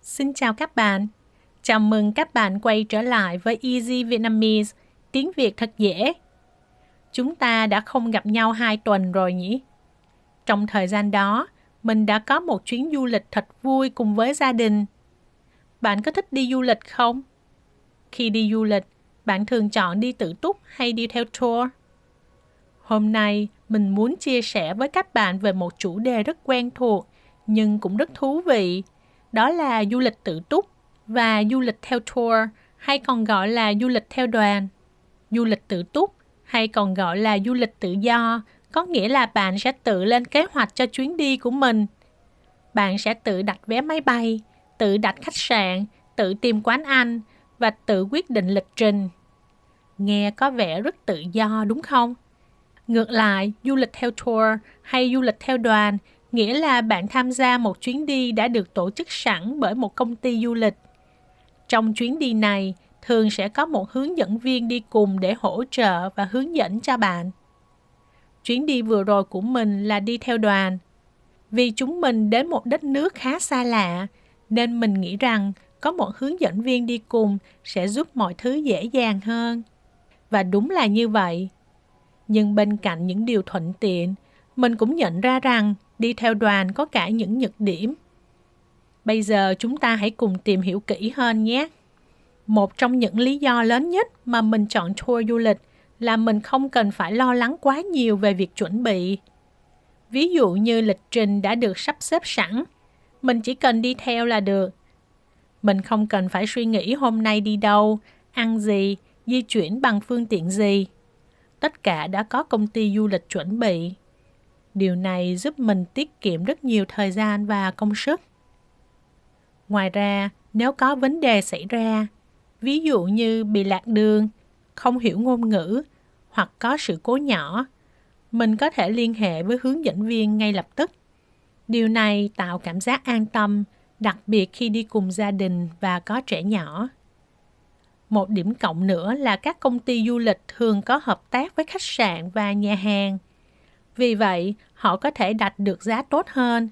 Xin chào các bạn. Chào mừng các bạn quay trở lại với Easy Vietnamese, tiếng Việt thật dễ. Chúng ta đã không gặp nhau 2 tuần rồi nhỉ? Trong thời gian đó, mình đã có một chuyến du lịch thật vui cùng với gia đình. Bạn có thích đi du lịch không? Khi đi du lịch, bạn thường chọn đi tự túc hay đi theo tour? Hôm nay, mình muốn chia sẻ với các bạn về một chủ đề rất quen thuộc, nhưng cũng rất thú vị. Đó là du lịch tự túc và du lịch theo tour, hay còn gọi là du lịch theo đoàn. Du lịch tự túc, hay còn gọi là du lịch tự do, có nghĩa là bạn sẽ tự lên kế hoạch cho chuyến đi của mình. Bạn sẽ tự đặt vé máy bay, tự đặt khách sạn, tự tìm quán ăn và tự quyết định lịch trình. Nghe có vẻ rất tự do đúng không? Ngược lại, du lịch theo tour hay du lịch theo đoàn nghĩa là bạn tham gia một chuyến đi đã được tổ chức sẵn bởi một công ty du lịch. Trong chuyến đi này, thường sẽ có một hướng dẫn viên đi cùng để hỗ trợ và hướng dẫn cho bạn. Chuyến đi vừa rồi của mình là đi theo đoàn. Vì chúng mình đến một đất nước khá xa lạ, nên mình nghĩ rằng có một hướng dẫn viên đi cùng sẽ giúp mọi thứ dễ dàng hơn. Và đúng là như vậy. Nhưng bên cạnh những điều thuận tiện, mình cũng nhận ra rằng đi theo đoàn có cả những nhược điểm. Bây giờ chúng ta hãy cùng tìm hiểu kỹ hơn nhé. Một trong những lý do lớn nhất mà mình chọn tour du lịch là mình không cần phải lo lắng quá nhiều về việc chuẩn bị. Ví dụ như lịch trình đã được sắp xếp sẵn, mình chỉ cần đi theo là được. Mình không cần phải suy nghĩ hôm nay đi đâu, ăn gì, di chuyển bằng phương tiện gì. Tất cả đã có công ty du lịch chuẩn bị. Điều này giúp mình tiết kiệm rất nhiều thời gian và công sức. Ngoài ra, nếu có vấn đề xảy ra, ví dụ như bị lạc đường, không hiểu ngôn ngữ hoặc có sự cố nhỏ, mình có thể liên hệ với hướng dẫn viên ngay lập tức. Điều này tạo cảm giác an tâm, đặc biệt khi đi cùng gia đình và có trẻ nhỏ. Một điểm cộng nữa là các công ty du lịch thường có hợp tác với khách sạn và nhà hàng. Vì vậy, họ có thể đặt được giá tốt hơn.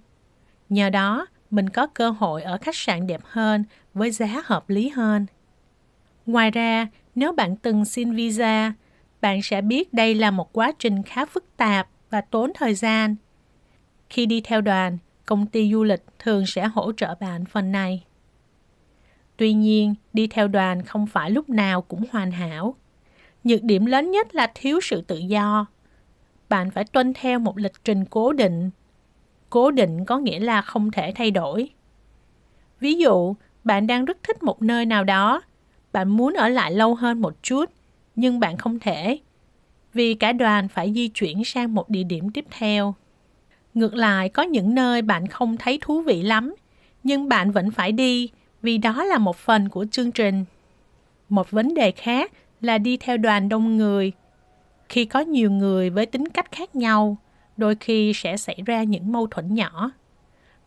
Nhờ đó, mình có cơ hội ở khách sạn đẹp hơn với giá hợp lý hơn. Ngoài ra, nếu bạn từng xin visa, bạn sẽ biết đây là một quá trình khá phức tạp và tốn thời gian. Khi đi theo đoàn, công ty du lịch thường sẽ hỗ trợ bạn phần này. Tuy nhiên, đi theo đoàn không phải lúc nào cũng hoàn hảo. Nhược điểm lớn nhất là thiếu sự tự do. Bạn phải tuân theo một lịch trình cố định. Cố định có nghĩa là không thể thay đổi. Ví dụ, bạn đang rất thích một nơi nào đó, bạn muốn ở lại lâu hơn một chút, nhưng bạn không thể, vì cả đoàn phải di chuyển sang một địa điểm tiếp theo. Ngược lại, có những nơi bạn không thấy thú vị lắm, nhưng bạn vẫn phải đi, vì đó là một phần của chương trình. Một vấn đề khác là đi theo đoàn đông người. Khi có nhiều người với tính cách khác nhau, đôi khi sẽ xảy ra những mâu thuẫn nhỏ.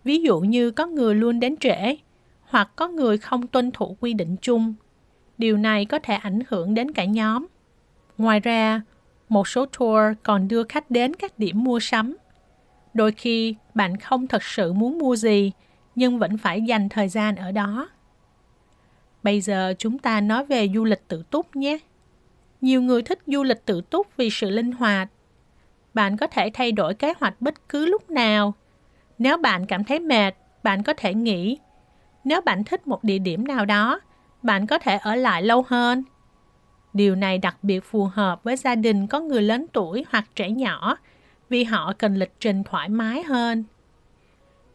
Ví dụ như có người luôn đến trễ, hoặc có người không tuân thủ quy định chung. Điều này có thể ảnh hưởng đến cả nhóm. Ngoài ra, một số tour còn đưa khách đến các điểm mua sắm. Đôi khi bạn không thật sự muốn mua gì, nhưng vẫn phải dành thời gian ở đó. Bây giờ chúng ta nói về du lịch tự túc nhé. Nhiều người thích du lịch tự túc vì sự linh hoạt. Bạn có thể thay đổi kế hoạch bất cứ lúc nào. Nếu bạn cảm thấy mệt, bạn có thể nghỉ. Nếu bạn thích một địa điểm nào đó, bạn có thể ở lại lâu hơn. Điều này đặc biệt phù hợp với gia đình có người lớn tuổi hoặc trẻ nhỏ, vì họ cần lịch trình thoải mái hơn.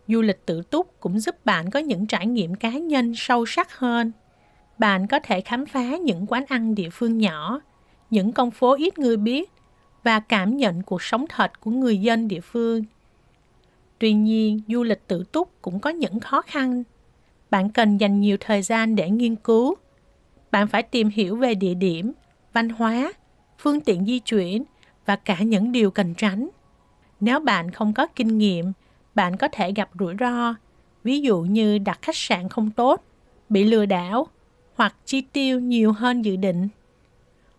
Du lịch tự túc cũng giúp bạn có những trải nghiệm cá nhân sâu sắc hơn. Bạn có thể khám phá những quán ăn địa phương nhỏ, những con phố ít người biết và cảm nhận cuộc sống thật của người dân địa phương. Tuy nhiên, du lịch tự túc cũng có những khó khăn. Bạn cần dành nhiều thời gian để nghiên cứu. Bạn phải tìm hiểu về địa điểm, văn hóa, phương tiện di chuyển và cả những điều cần tránh. Nếu bạn không có kinh nghiệm, bạn có thể gặp rủi ro, ví dụ như đặt khách sạn không tốt, bị lừa đảo hoặc chi tiêu nhiều hơn dự định.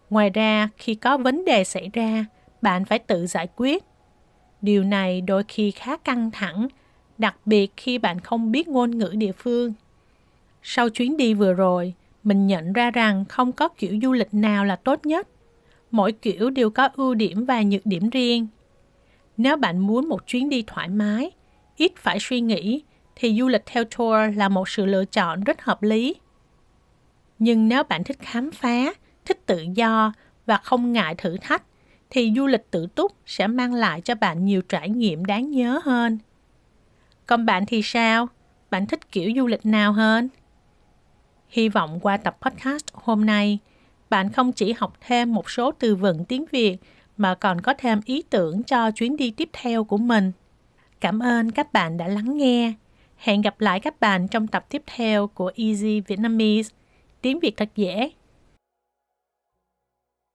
Ngoài ra, khi có vấn đề xảy ra, bạn phải tự giải quyết. Điều này đôi khi khá căng thẳng, đặc biệt khi bạn không biết ngôn ngữ địa phương. Sau chuyến đi vừa rồi, mình nhận ra rằng không có kiểu du lịch nào là tốt nhất. Mỗi kiểu đều có ưu điểm và nhược điểm riêng. Nếu bạn muốn một chuyến đi thoải mái, ít phải suy nghĩ, thì du lịch theo tour là một sự lựa chọn rất hợp lý. Nhưng nếu bạn thích khám phá, thích tự do và không ngại thử thách, thì du lịch tự túc sẽ mang lại cho bạn nhiều trải nghiệm đáng nhớ hơn. Còn bạn thì sao? Bạn thích kiểu du lịch nào hơn? Hy vọng qua tập podcast hôm nay, bạn không chỉ học thêm một số từ vựng tiếng Việt mà còn có thêm ý tưởng cho chuyến đi tiếp theo của mình. Cảm ơn các bạn đã lắng nghe. Hẹn gặp lại các bạn trong tập tiếp theo của Easy Vietnamese, tiếng Việt thật dễ.